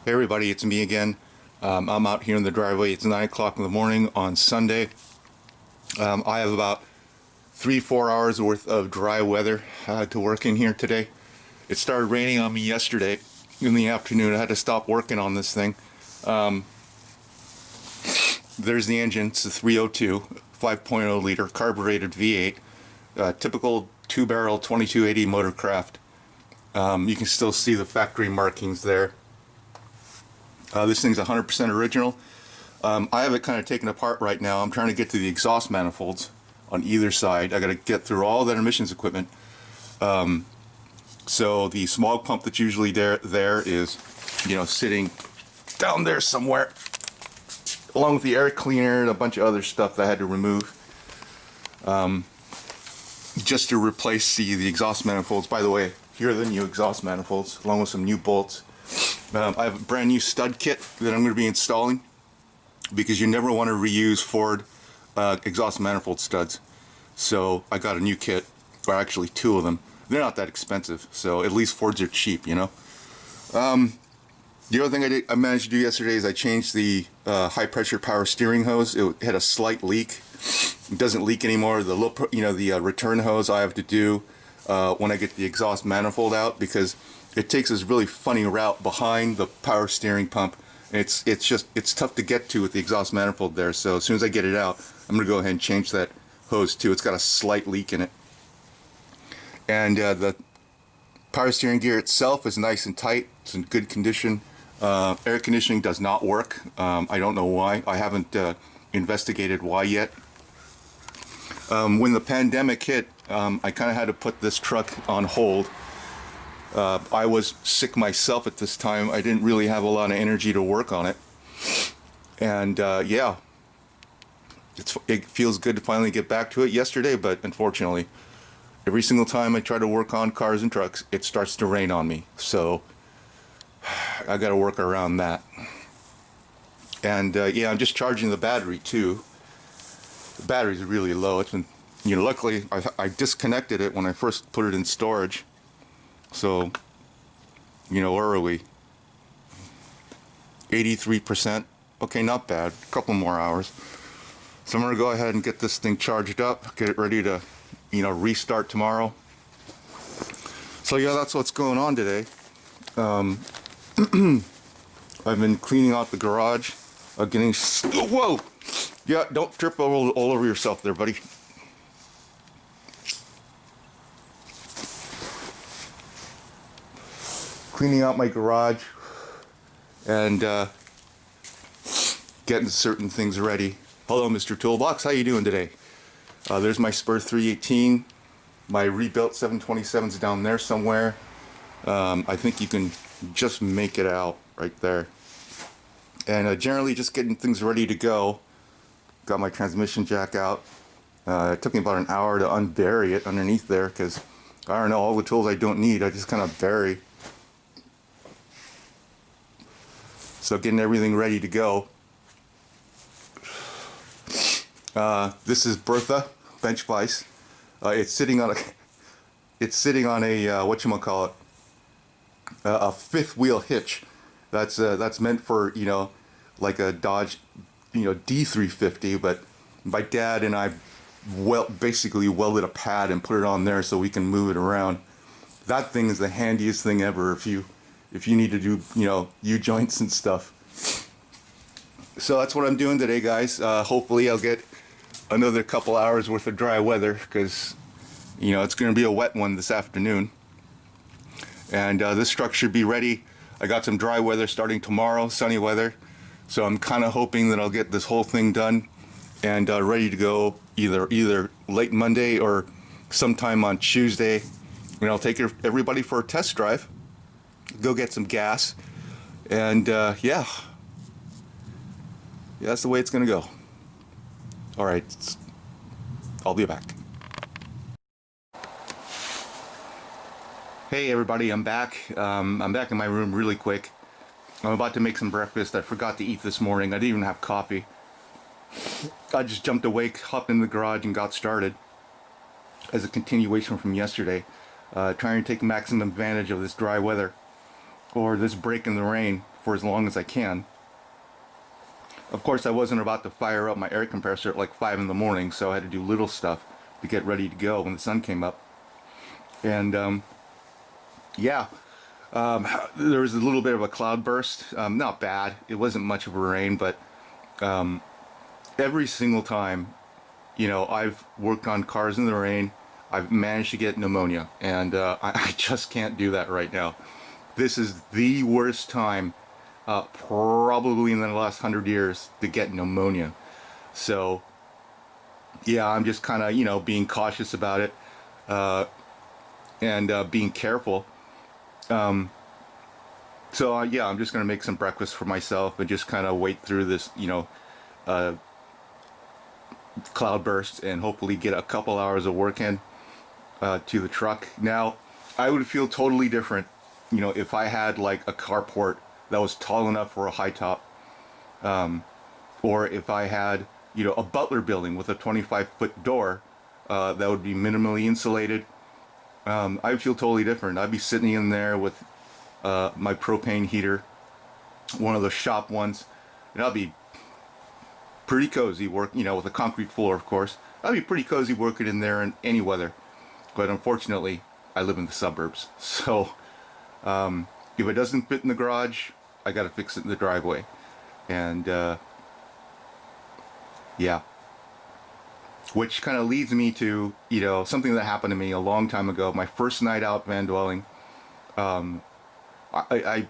Hey everybody, it's me again. I'm out here in the driveway. It's 9 o'clock in the morning on Sunday. I have about 3-4 hours worth of dry weather to work in here today. It started raining on me yesterday in the afternoon. I had to stop working on this thing. There's the engine. It's a 302, 5.0 liter carbureted V8, typical 2-barrel 2280 motorcraft. You can still see the factory markings there. This thing's 100% original. I have it kind of taken apart right now. I'm trying to get to the exhaust manifolds on either side. I got to get through all that emissions equipment. So the smog pump that's usually there is, sitting down there somewhere, along with the air cleaner and a bunch of other stuff that I had to remove, just to replace the exhaust manifolds. By the way, here are the new exhaust manifolds, along with some new bolts. I have a brand new stud kit that I'm going to be installing, because you never want to reuse Ford exhaust manifold studs. So I got a new kit, or actually two of them. They're not that expensive, so at least Fords are cheap, The other thing I managed to do yesterday is I changed the high pressure power steering hose. It had a slight leak. It doesn't leak anymore. The return hose I have to do when I get the exhaust manifold out, because it takes this really funny route behind the power steering pump. It's tough to get to with the exhaust manifold there. So as soon as I get it out, I'm gonna go ahead and change that hose too. It's got a slight leak in it. And the power steering gear itself is nice and tight. It's in good condition. Air conditioning does not work. I don't know why. I haven't investigated why yet. When the pandemic hit, I kind of had to put this truck on hold. I was sick myself at this time. I didn't really have a lot of energy to work on it. And yeah, it feels good to finally get back to it yesterday, but unfortunately, every single time I try to work on cars and trucks, it starts to rain on me. So I got to work around that. And yeah, I'm just charging the battery too. The battery's really low. It's been, luckily I disconnected it when I first put it in storage. So, where are we? 83%. Okay, not bad. A couple more hours. So I'm going to go ahead and get this thing charged up, get it ready to, restart tomorrow. So yeah, that's what's going on today. I've been cleaning out the garage, getting... Whoa! Yeah, don't trip all over yourself there, buddy. Cleaning out my garage and getting certain things ready. Hello, Mr. Toolbox. How you doing today? There's my Spur 318. My rebuilt 727's down there somewhere. I think you can just make it out right there. And generally just getting things ready to go. Got my transmission jack out. It took me about an hour to unbury it underneath there, because I don't know, all the tools I don't need, I just kind of bury. So getting everything ready to go. This is Bertha bench vise. It's sitting on a whatchamacallit, a fifth wheel hitch. That's meant for, like a Dodge, D350. But my dad and I basically welded a pad and put it on there so we can move it around. That thing is the handiest thing ever if you need to do, U-joints and stuff. So that's what I'm doing today, guys. Hopefully I'll get another couple hours worth of dry weather, because, it's going to be a wet one this afternoon. And this truck should be ready. I got some dry weather starting tomorrow, sunny weather. So I'm kind of hoping that I'll get this whole thing done and ready to go either late Monday or sometime on Tuesday. And I'll take everybody for a test drive. Go get some gas, and yeah, that's the way it's gonna go. All right, I'll be back. Hey everybody, I'm back. I'm back in my room really quick. I'm about to make some breakfast. I forgot to eat this morning. I didn't even have coffee. I just jumped awake, hopped in the garage, and got started. As a continuation from yesterday, trying to take maximum advantage of this dry weather, or this break in the rain. for as long as I can. Of course, I wasn't about to fire up my air compressor at like 5 in the morning, so I had to do little stuff to get ready to go when the sun came up. And yeah, there was a little bit of a cloud burst. Not bad. It wasn't much of a rain, but every single time, you know, I've worked on cars in the rain, I've managed to get pneumonia, and I just can't do that right now. This is the worst time, probably in the last 100 years, to get pneumonia. So, yeah, I'm just kind of, you know, being cautious about it, and being careful. So, yeah, I'm just going to make some breakfast for myself and just kind of wait through this, you know, cloud bursts and hopefully get a couple hours of work in to the truck. Now, I would feel totally different, you know, if I had like a carport that was tall enough for a high top, or if I had, you know, a Butler building with a 25-foot door that would be minimally insulated. I'd feel totally different. I'd be sitting in there with my propane heater, one of the shop ones, and I'd be pretty cozy you know, with a concrete floor, of course. I'd be pretty cozy working in there in any weather. But unfortunately, I live in the suburbs. So if it doesn't fit in the garage, I got to fix it in the driveway. And yeah. Which kind of leads me to, you know, something that happened to me a long time ago. My first night out van dwelling. I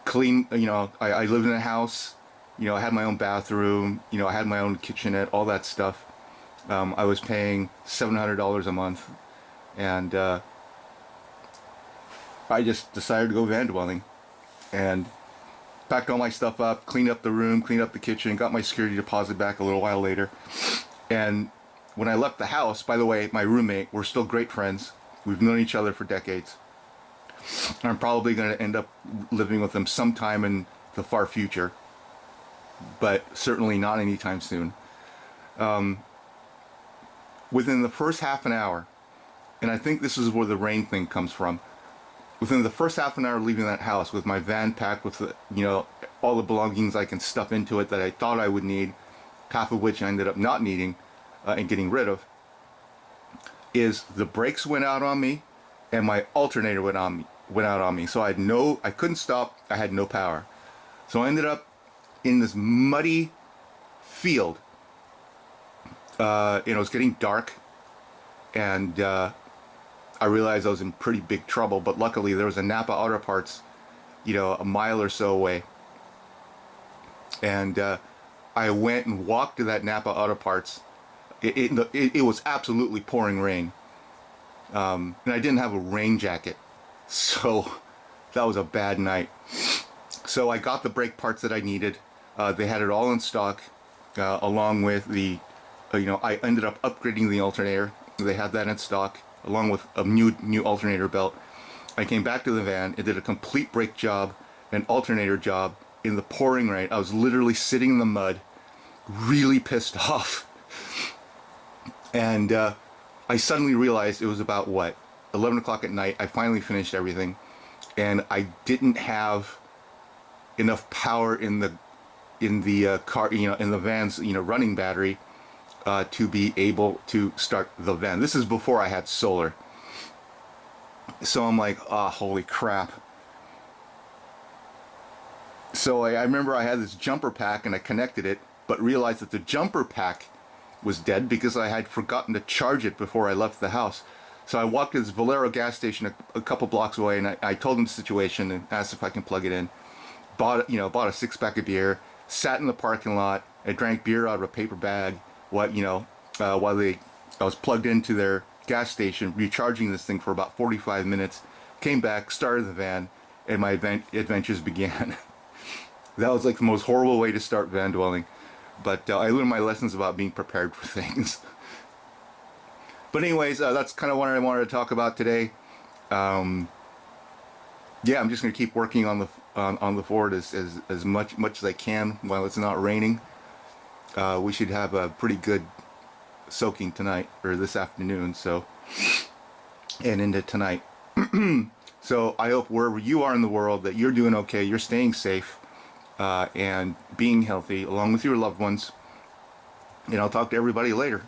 cleaned, you know, I lived in a house, you know, I had my own bathroom, you know, I had my own kitchenette, all that stuff. I was paying $700 a month, and I just decided to go van dwelling, and packed all my stuff up, cleaned up the room, cleaned up the kitchen, got my security deposit back a little while later. And when I left the house, by the way, my roommate, we're still great friends. We've known each other for decades. I'm probably going to end up living with him sometime in the far future, but certainly not anytime soon. Within the first half an hour, and I think this is where the rain thing comes from, within the first half an hour leaving that house with my van packed with, you know, all the belongings I can stuff into it that I thought I would need, half of which I ended up not needing and getting rid of, is the brakes went out on me and my alternator went out on me. So I couldn't stop. I had no power. So I ended up in this muddy field. It was getting dark, and I realized I was in pretty big trouble. But luckily, there was a Napa Auto Parts, you know, a mile or so away, and I went and walked to that Napa Auto Parts. It was absolutely pouring rain, and I didn't have a rain jacket, so that was a bad night. So I got the brake parts that I needed. They had it all in stock, along with the, you know, I ended up upgrading the alternator. They had that in stock, along with a new alternator belt. I came back to the van. It did a complete brake job, an alternator job in the pouring rain. I was literally sitting in the mud, really pissed off. And I suddenly realized it was about, what, 11 o'clock at night. I finally finished everything, and I didn't have enough power in the car, you know, in the van's, you know, running battery to be able to start the van. This is before I had solar. So I'm like, ah, oh, holy crap. So I remember I had this jumper pack and I connected it, but realized that the jumper pack was dead because I had forgotten to charge it before I left the house. So I walked to this Valero gas station a couple blocks away, and I told him the situation and asked if I can plug it in. Bought a 6-pack of beer, sat in the parking lot, I drank beer out of a paper bag, while I was plugged into their gas station, recharging this thing for about 45 minutes, came back, started the van, and my adventures began. That was like the most horrible way to start van dwelling, but I learned my lessons about being prepared for things. But anyways, that's kind of what I wanted to talk about today. Yeah, I'm just going to keep working on the Ford as much as I can while it's not raining. We should have a pretty good soaking tonight, or this afternoon, so, and into tonight. So I hope wherever you are in the world that you're doing okay, you're staying safe, and being healthy along with your loved ones. And I'll talk to everybody later.